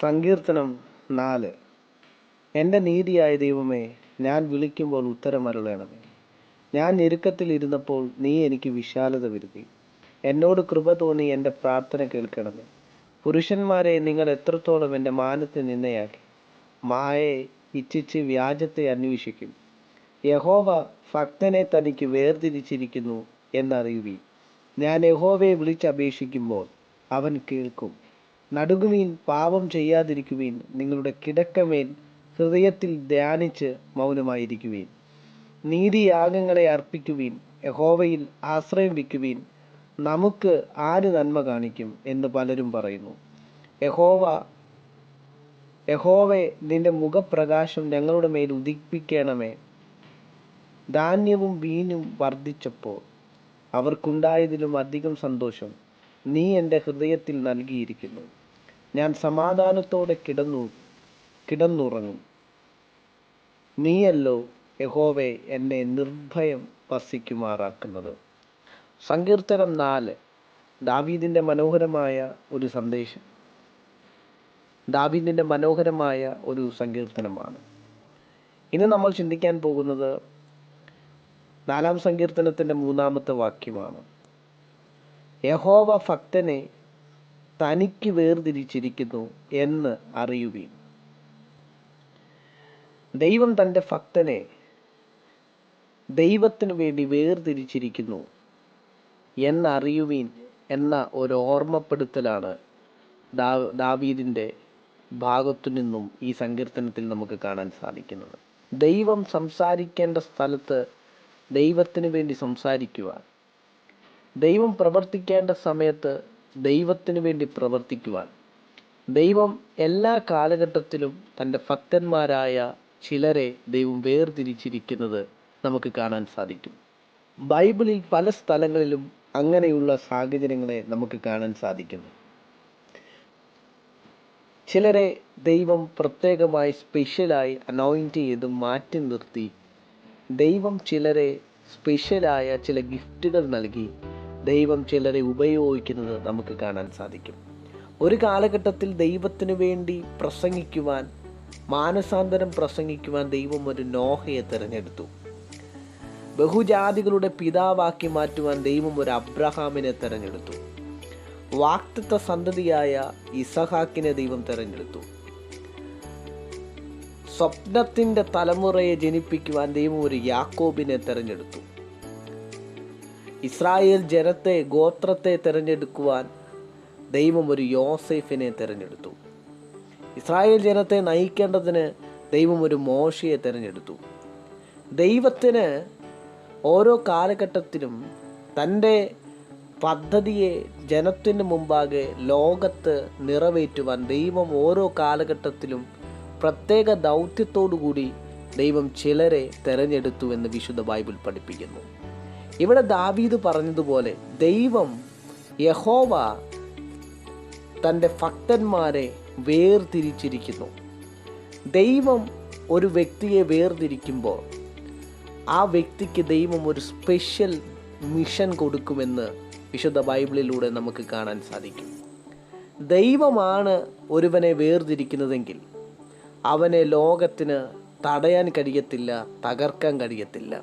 സങ്കീർത്തനം 4. എൻ്റെ നീതിയായ ദൈവമേ, ഞാൻ വിളിക്കുമ്പോൾ ഉത്തരമരുളണമേ. ഞാൻ ഞെരുക്കത്തിലിരുന്നപ്പോൾ നീ എനിക്ക് വിശാലത വരുത്തി. എന്നോട് കൃപ തോന്നി എൻ്റെ പ്രാർത്ഥന കേൾക്കണമേ. പുരുഷന്മാരെ, നിങ്ങൾ എത്രത്തോളം എൻ്റെ മാനത്തെ നിന്നയാക്കി. മായയെ ഇച്ഛിച്ച് വ്യാജത്തെ അന്വേഷിക്കും. യഹോവ ഭക്തനെ തനിക്ക് വേർതിരിച്ചിരിക്കുന്നു എന്നറിയുവീൻ. ഞാൻ യഹോവയെ വിളിച്ചപേക്ഷിക്കുമ്പോൾ അവൻ കേൾക്കും. നടുങ്ങുവീൻ, പാപം ചെയ്യാതിരിക്കുവീൻ. നിങ്ങളുടെ കിടക്കമേൽ ഹൃദയത്തിൽ ധ്യാനിച്ച് മൗനമായിരിക്കുവീൻ. നീതിയാഗങ്ങളെ അർപ്പിക്കുവീൻ. യഹോവയിൽ ആശ്രയം വയ്ക്കുവീൻ. നമുക്ക് ആര് നന്മ കാണിക്കും എന്ന് പലരും പറയുന്നു. യഹോവേ, നിന്റെ മുഖപ്രകാശം ഞങ്ങളുടെ മേൽ ഉദിപ്പിക്കണമേ. ധാന്യവും വീഞ്ഞും വർദ്ധിച്ചപ്പോൾ അവർക്കുണ്ടായതിലും അധികം സന്തോഷം നീ എൻ്റെ ഹൃദയത്തിൽ നൽകിയിരിക്കുന്നു. ഞാൻ സമാധാനത്തോടെ കിടന്നുറങ്ങും. നീയല്ലോ യഹോവേ എന്നെ നിർഭയം വസിക്കുമാറാക്കുന്നത്. സങ്കീർത്തനം 4 ദാവീദിൻ്റെ മനോഹരമായ ഒരു സന്ദേശം. ദാവീദിൻ്റെ മനോഹരമായ ഒരു സങ്കീർത്തനമാണ്. ഇന്ന് നമ്മൾ ചിന്തിക്കാൻ പോകുന്നത് 4-ാം സങ്കീർത്തനത്തിൻ്റെ 3-ാമത്തെ വാക്യമാണ്. യഹോവ ഭക്തനെ തനിക്ക് വേർതിരിച്ചിരിക്കുന്നു എന്ന് അറിയുവീൻ. ദൈവം തൻ്റെ ഭക്തനെ ദൈവത്തിനു വേണ്ടി വേർതിരിച്ചിരിക്കുന്നു എന്നറിയുവീൻ എന്ന ഒരു ഓർമ്മപ്പെടുത്തലാണ് ദാവീദിൻ്റെ ഭാഗത്തു നിന്നും ഈ സങ്കീർത്തനത്തിൽ നമുക്ക് കാണാൻ സാധിക്കുന്നത്. ദൈവം സംസാരിക്കേണ്ട സ്ഥലത്ത് ദൈവത്തിന് വേണ്ടി സംസാരിക്കുവാൻ, ദൈവം പ്രവർത്തിക്കേണ്ട സമയത്ത് ദൈവത്തിന് വേണ്ടി പ്രവർത്തിക്കുവാൻ, ദൈവം എല്ലാ കാലഘട്ടത്തിലും തൻ്റെ ഭക്തന്മാരായ ചിലരെ ദൈവം വേർതിരിച്ചിരിക്കുന്നത് നമുക്ക് കാണാൻ സാധിക്കും. ബൈബിളിൽ പല സ്ഥലങ്ങളിലും അങ്ങനെയുള്ള സാഹചര്യങ്ങളെ നമുക്ക് കാണാൻ സാധിക്കുന്നു. ചിലരെ ദൈവം പ്രത്യേകമായി സ്പെഷ്യലായി അനോയിൻറ്റ് ചെയ്ത് മാറ്റി നിർത്തി ദൈവം ചിലരെ സ്പെഷ്യലായ ചില ഗിഫ്റ്റുകൾ നൽകി ദൈവം ചിലരെ ഉപയോഗിക്കുന്നത് നമുക്ക് കാണാൻ സാധിക്കും. ഒരു കാലഘട്ടത്തിൽ ദൈവത്തിനു വേണ്ടി പ്രസംഗിക്കുവാൻ, മാനസാന്തരം പ്രസംഗിക്കുവാൻ ദൈവം ഒരു നോഹയെ തിരഞ്ഞെടുത്തു. ബഹുജാതികളുടെ പിതാവാക്കി മാറ്റുവാൻ ദൈവം ഒരു അബ്രഹാമിനെ തിരഞ്ഞെടുത്തു. വാഗ്ദത്ത സന്തതിയായ ഇസഹാക്കിനെ ദൈവം തിരഞ്ഞെടുത്തു. സ്വപ്നത്തിൻ്റെ തലമുറയെ ജനിപ്പിക്കുവാൻ ദൈവം ഒരു യാക്കോബിനെ തിരഞ്ഞെടുത്തു. ഇസ്രായേൽ ജനത്തെ, ഗോത്രത്തെ തിരഞ്ഞെടുക്കുവാൻ ദൈവം ഒരു യോസേഫിനെ തിരഞ്ഞെടുത്തു. ഇസ്രായേൽ ജനത്തെ നയിക്കേണ്ടതിന് ദൈവം ഒരു മോശയെ തിരഞ്ഞെടുത്തു. ദൈവത്തിന് ഓരോ കാലഘട്ടത്തിലും തൻ്റെ പദ്ധതിയെ ജനത്തിന് മുമ്പാകെ ലോകത്ത് നിറവേറ്റുവാൻ ദൈവം ഓരോ കാലഘട്ടത്തിലും പ്രത്യേക ദൗത്യത്തോടുകൂടി ദൈവം ചിലരെ തിരഞ്ഞെടുത്തു എന്ന് വിശുദ്ധ ബൈബിൾ പഠിപ്പിക്കുന്നു. ഇവിടെ ദാവീദ് പറഞ്ഞതുപോലെ ദൈവം, യഹോവ തൻ്റെ ഭക്തന്മാരെ വേർതിരിച്ചിരിക്കുന്നു. ദൈവം ഒരു വ്യക്തിയെ വേർതിരിക്കുമ്പോൾ ആ വ്യക്തിക്ക് ദൈവം ഒരു സ്പെഷ്യൽ മിഷൻ കൊടുക്കുമെന്ന് വിശുദ്ധ ബൈബിളിലൂടെ നമുക്ക് കാണാൻ സാധിക്കും. ദൈവമാണ് ഒരുവനെ വേർതിരിക്കുന്നതെങ്കിൽ അവനെ ലോകത്തിന് തടയാൻ കഴിയത്തില്ല, തകർക്കാൻ കഴിയത്തില്ല.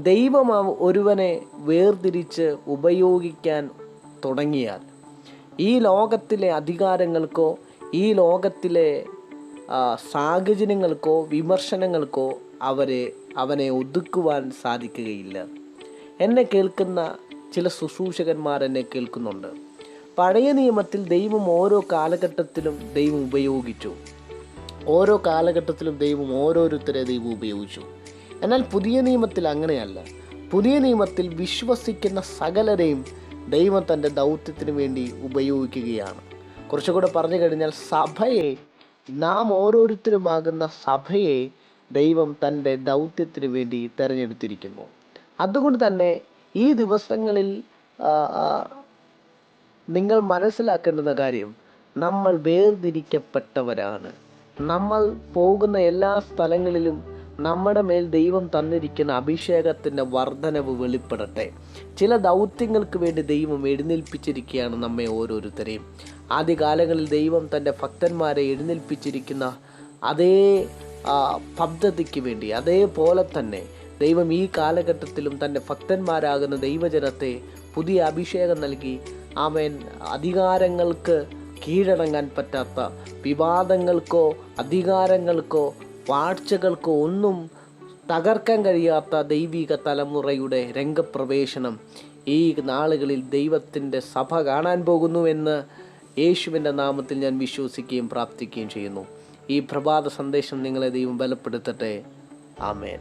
ദൈവം ഒരുവനെ വേർതിരിച്ച് ഉപയോഗിക്കാൻ തുടങ്ങിയാൽ ഈ ലോകത്തിലെ അധികാരങ്ങൾക്കോ ഈ ലോകത്തിലെ സാഹചര്യങ്ങൾക്കോ വിമർശനങ്ങൾക്കോ അവനെ ഒതുക്കുവാൻ സാധിക്കുകയില്ല. എന്നെ കേൾക്കുന്ന ചില ശുശ്രൂഷകന്മാർ എന്നെ കേൾക്കുന്നുണ്ട്. പഴയ നിയമത്തിൽ ദൈവം ഓരോ കാലഘട്ടത്തിലും ദൈവം ഉപയോഗിച്ചു. ഓരോ കാലഘട്ടത്തിലും ദൈവം ഓരോരുത്തരെ ദൈവം ഉപയോഗിച്ചു. എന്നാൽ പുതിയ നിയമത്തിൽ അങ്ങനെയല്ല. പുതിയ നിയമത്തിൽ വിശ്വസിക്കുന്ന സകലരെയും ദൈവം തൻ്റെ ദൗത്യത്തിന് വേണ്ടി ഉപയോഗിക്കുകയാണ്. കുറച്ചുകൂടെ പറഞ്ഞു കഴിഞ്ഞാൽ സഭയെ, നാം ഓരോരുത്തരുമാകുന്ന സഭയെ ദൈവം തൻ്റെ ദൗത്യത്തിന് വേണ്ടി തിരഞ്ഞെടുത്തിരിക്കുന്നു. അതുകൊണ്ട് തന്നെ ഈ ദിവസങ്ങളിൽ നിങ്ങൾ മനസ്സിലാക്കേണ്ടുന്ന കാര്യം, നമ്മൾ വേർതിരിക്കപ്പെട്ടവരാണ്. നമ്മൾ പോകുന്ന എല്ലാ സ്ഥലങ്ങളിലും നമ്മുടെ മേൽ ദൈവം തന്നിരിക്കുന്ന അഭിഷേകത്തിൻ്റെ വർധനവ് വെളിപ്പെടട്ടെ. ചില ദൗത്യങ്ങൾക്ക് വേണ്ടി ദൈവം എഴുന്നേൽപ്പിച്ചിരിക്കുകയാണ് നമ്മെ ഓരോരുത്തരെയും. ആദ്യകാലങ്ങളിൽ ദൈവം തൻ്റെ ഭക്തന്മാരെ എഴുന്നേൽപ്പിച്ചിരിക്കുന്ന അതേ പദ്ധതിക്ക് വേണ്ടി അതേപോലെ തന്നെ ദൈവം ഈ കാലഘട്ടത്തിലും തൻ്റെ ഭക്തന്മാരാകുന്ന ദൈവജനത്തെ പുതിയ അഭിഷേകം നൽകി ആമേൻ അധികാരങ്ങൾക്ക് കീഴടങ്ങാൻ പറ്റാത്ത, വിവാദങ്ങൾക്കോ അധികാരങ്ങൾക്കോ വാഴ്ചകൾക്കോ ഒന്നും തകർക്കാൻ കഴിയാത്ത ദൈവിക തലമുറയുടെ രംഗപ്രവേശനം ഈ നാളുകളിൽ ദൈവത്തിൻ്റെ സഭ കാണാൻ പോകുന്നുവെന്ന് യേശുവിൻ്റെ നാമത്തിൽ ഞാൻ വിശ്വസിക്കുകയും പ്രാർത്ഥിക്കുകയും ചെയ്യുന്നു. ഈ പ്രഭാത സന്ദേശം നിങ്ങളെ ദൈവം ബലപ്പെടുത്തട്ടെ. ആമേൻ.